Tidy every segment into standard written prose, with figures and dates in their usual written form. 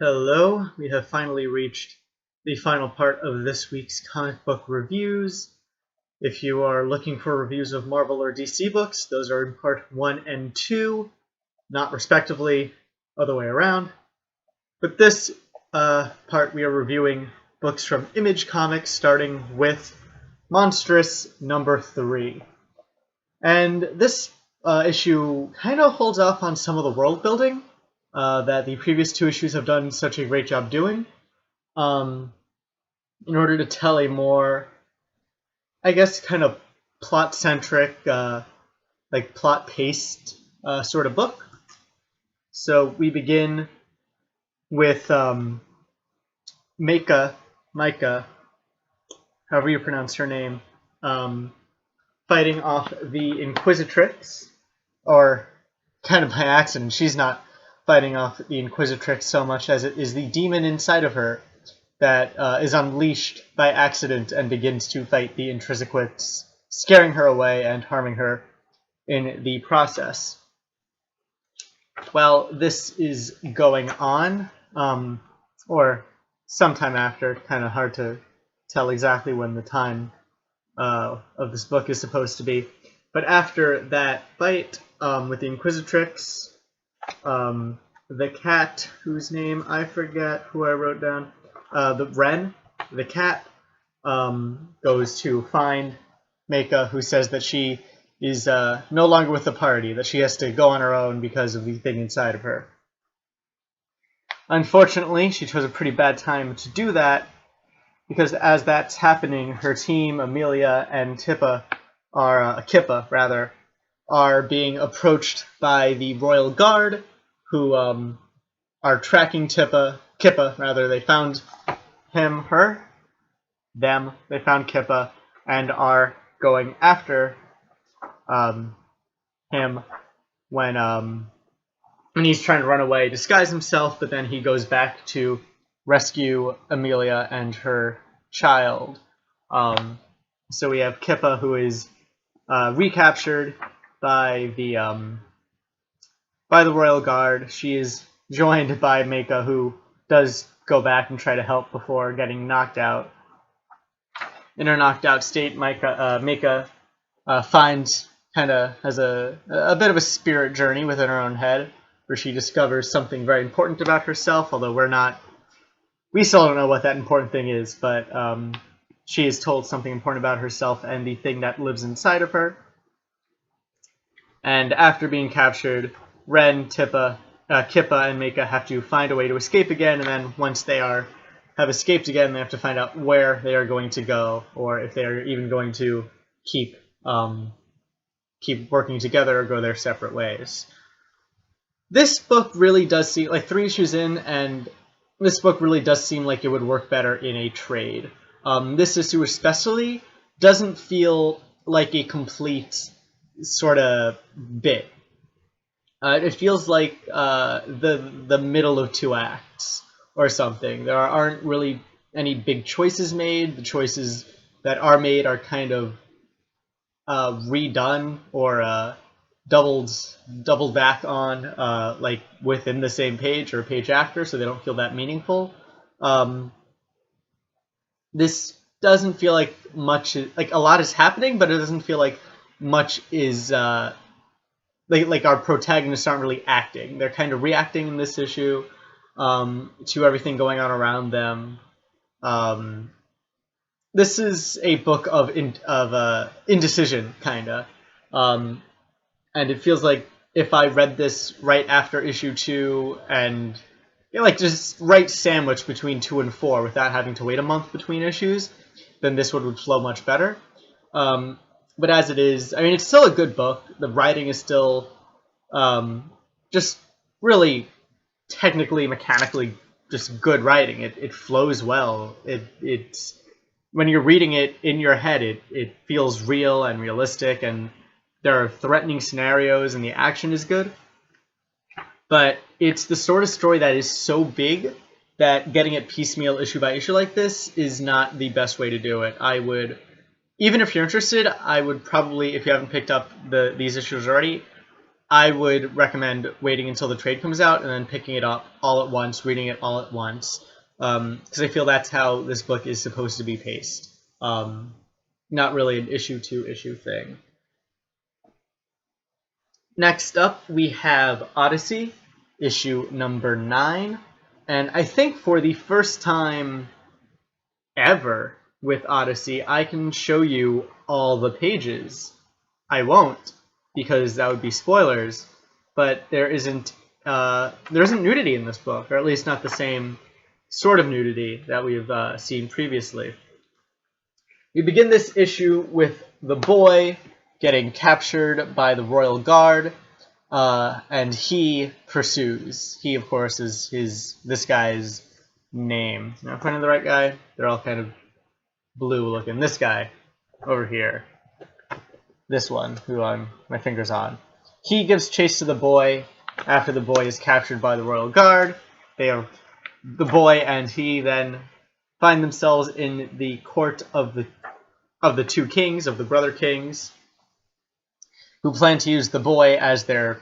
Hello, we have finally reached the final part of this week's comic book reviews. If you are looking for reviews of Marvel or DC books, those are in part 1 and 2, not respectively, other way around. But this part we are reviewing books from Image Comics, starting with Monstress number 3. And this issue kind of holds off on some of the world building that the previous two issues have done such a great job doing, in order to tell a more, I guess, kind of plot-centric, like plot-paced sort of book. So we begin with Micah, however you pronounce her name, fighting off the Inquisitrix, or kind of by accident. She's not fighting off the Inquisitrix so much as it is the demon inside of her that is unleashed by accident and begins to fight the Inquisitrix, scaring her away and harming her in the process. While this is going on, or sometime after, kind of hard to tell exactly when the time of this book is supposed to be, but after that fight with the Inquisitrix, the cat, whose name I forget, who I wrote down, the cat, goes to find Micah, who says that she is no longer with the party, that she has to go on her own because of the thing inside of her. Unfortunately, she chose a pretty bad time to do that, because as that's happening, her team, Amelia and Kippa, are being approached by the Royal Guard, who are tracking Kippa. They found they found Kippa, and are going after him when he's trying to run away, disguise himself, but then he goes back to rescue Amelia and her child. So we have Kippa, who is recaptured by the Royal Guard. She is joined by Micah, who does go back and try to help before getting knocked out. In her knocked out state, Micah finds, has a bit of a spirit journey within her own head, where she discovers something very important about herself, although we still don't know what that important thing is, but she is told something important about herself and the thing that lives inside of her. And after being captured, Kippa, and Micah have to find a way to escape again, and then once they have escaped again, they have to find out where they are going to go, or if they are even going to keep working together or go their separate ways. This book really does seem, like 3 issues in, and this book really does seem like it would work better in a trade. This issue especially doesn't feel like a complete sort of bit. It feels like the middle of 2 acts or something. There aren't really any big choices made. The choices that are made are kind of redone or doubled back on, like within the same page or page after, so they don't feel that meaningful. This doesn't feel like much, like a lot is happening, but it doesn't feel like much is, like our protagonists aren't really acting. They're kind of reacting in this issue to everything going on around them. This is a book of indecision, kind of. And it feels like if I read this right after issue 2 and like just right sandwich between 2 and 4 without having to wait a month between issues, then this would flow much better. But as it is, I mean, it's still a good book. The writing is still just really technically, mechanically, just good writing. It flows well. It's when you're reading it in your head, it feels real and realistic, and there are threatening scenarios, and the action is good. But it's the sort of story that is so big that getting it piecemeal issue by issue like this is not the best way to do it. I would, even if you're interested, I would probably, if you haven't picked up these issues already, I would recommend waiting until the trade comes out and then picking it up all at once, reading it all at once, because I feel that's how this book is supposed to be paced. Not really an issue-to-issue thing. Next up, we have Odyssey, issue number 9. And I think for the first time ever with Odyssey, I can show you all the pages. I won't, because that would be spoilers, but there isn't nudity in this book, or at least not the same sort of nudity that we've seen previously. We begin this issue with the boy getting captured by the royal guard, and he pursues. He, of course, is this guy's name. Am I finding the right guy? They're all kind of blue looking. This guy over here. This one, who my finger's on. He gives chase to the boy after the boy is captured by the royal guard. The boy and he then find themselves in the court of the two kings, of the brother kings, who plan to use the boy as their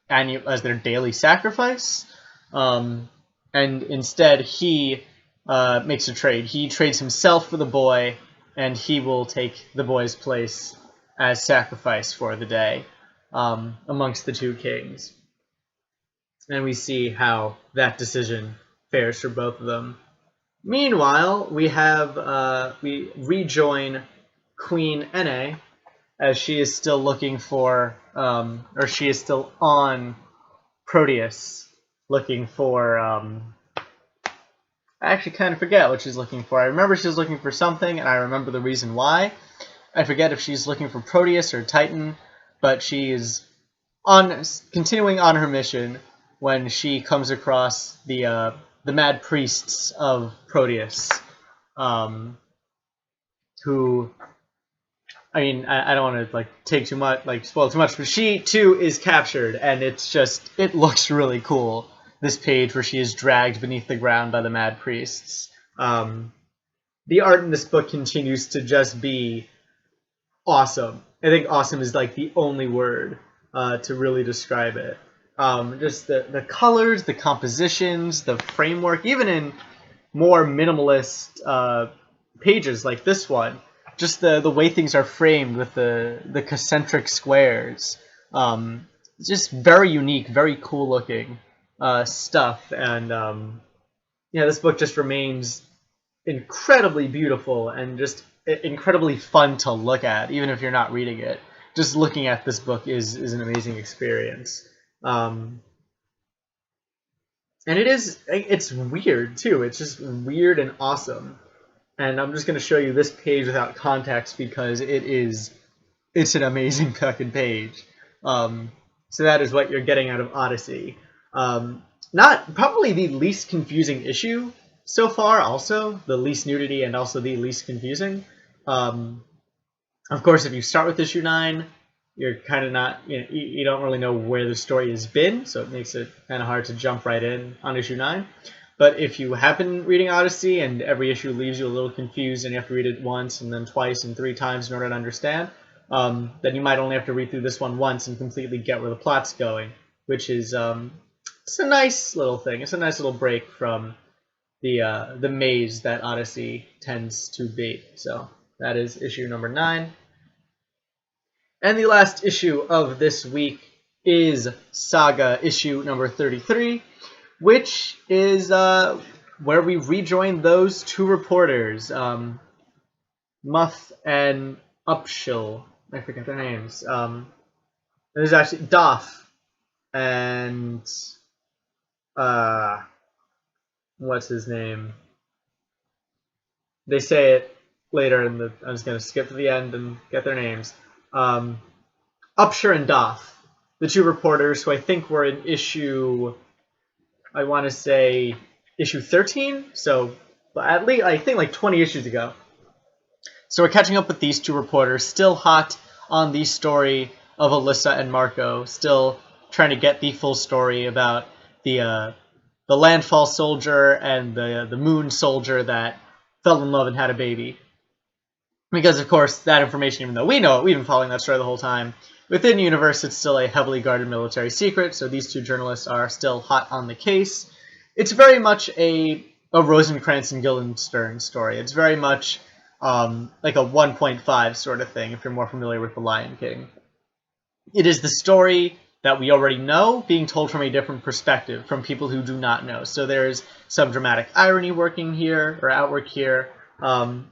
daily sacrifice. And instead, he makes a trade. He trades himself for the boy, and he will take the boy's place as sacrifice for the day amongst the two kings. And we see how that decision fares for both of them. Meanwhile, we rejoin Queen Ene, as she is still looking for, or she is still on Proteus, looking for, I actually kind of forget what she's looking for. I remember she's looking for something, and I remember the reason why. I forget if she's looking for Proteus or Titan, but she is continuing on her mission when she comes across the mad priests of Proteus, who, I mean, I don't want to take too much, spoil too much, but she too is captured, and it looks really cool. This page where she is dragged beneath the ground by the mad priests. The art in this book continues to just be awesome. I think awesome is the only word to really describe it. Just the colors, the compositions, the framework, even in more minimalist pages like this one, just the way things are framed with the concentric squares. Just very unique, very cool looking stuff. And this book just remains incredibly beautiful and just incredibly fun to look at, even if you're not reading it. Just looking at this book is an amazing experience. And it's weird too. It's just weird and awesome. And I'm just going to show you this page without context because it's an amazing fucking page. So that is what you're getting out of Odyssey. Not probably the least confusing issue so far, also the least nudity and also the least confusing. Of course, if you start with issue 9, you're kind of not, you don't really know where the story has been, so it makes it kind of hard to jump right in on issue 9. But if you have been reading Odyssey and every issue leaves you a little confused and you have to read it once and then twice and 3 times in order to understand, then you might only have to read through this one once and completely get where the plot's going, which is it's a nice little thing. It's a nice little break from the maze that Odyssey tends to be. So that is issue number 9. And the last issue of this week is Saga issue number 33, which is where we rejoin those 2 reporters, Muth and Upshill. I forget their names. There's actually Doff and what's his name? They say it later in the. I'm just gonna skip to the end and get their names. Upshur and Doff, the 2 reporters who I think were in issue, I want to say issue 13. So at least I think 20 issues ago. So we're catching up with these 2 reporters, still hot on the story of Alyssa and Marco, still trying to get the full story about the landfall soldier and the moon soldier that fell in love and had a baby. Because, of course, that information, even though we know it, we've been following that story the whole time, within universe, it's still a heavily guarded military secret, so these two journalists are still hot on the case. It's very much a Rosencrantz and Guildenstern story. It's very much like a 1.5 sort of thing, if you're more familiar with The Lion King. It is the story that we already know being told from a different perspective, from people who do not know. So there's some dramatic irony working here, or outwork here. And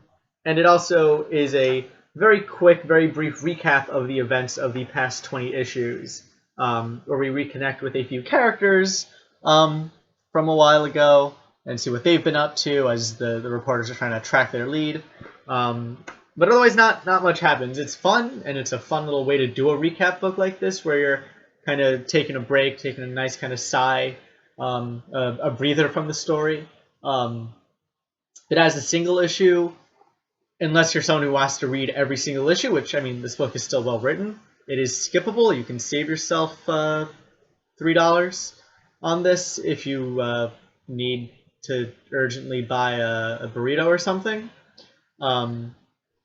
it also is a very quick, very brief recap of the events of the past 20 issues, where we reconnect with a few characters from a while ago and see what they've been up to as the reporters are trying to track their lead. But otherwise, not much happens. It's fun, and it's a fun little way to do a recap book like this, where you're kind of taking a break, taking a nice kind of sigh, a breather from the story. It has a single issue, unless you're someone who wants to read every single issue, which, I mean, this book is still well written. It is skippable. You can save yourself $3 on this if you need to urgently buy a burrito or something.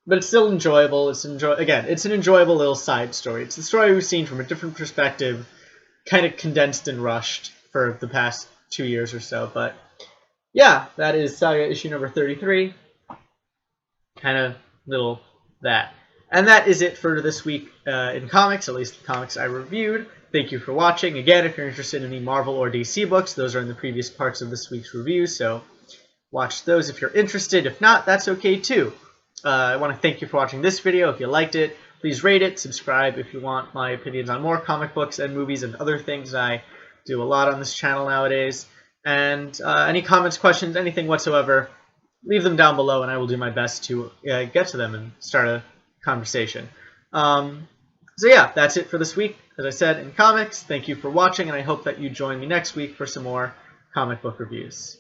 But it's still enjoyable. It's an enjoyable little side story. It's the story we've seen from a different perspective, kind of condensed and rushed for the past 2 years or so. But yeah, that is Saga issue number 33. Kind of little that. And that is it for this week in comics, at least the comics I reviewed. Thank you for watching. Again, if you're interested in any Marvel or DC books, those are in the previous parts of this week's review, so watch those if you're interested. If not, that's okay too. I want to thank you for watching this video. If you liked it, please rate it, subscribe if you want my opinions on more comic books and movies and other things. I do a lot on this channel nowadays. And any comments, questions, anything whatsoever, leave them down below and I will do my best to get to them and start a conversation. So yeah, that's it for this week. As I said, in comics, thank you for watching, and I hope that you join me next week for some more comic book reviews.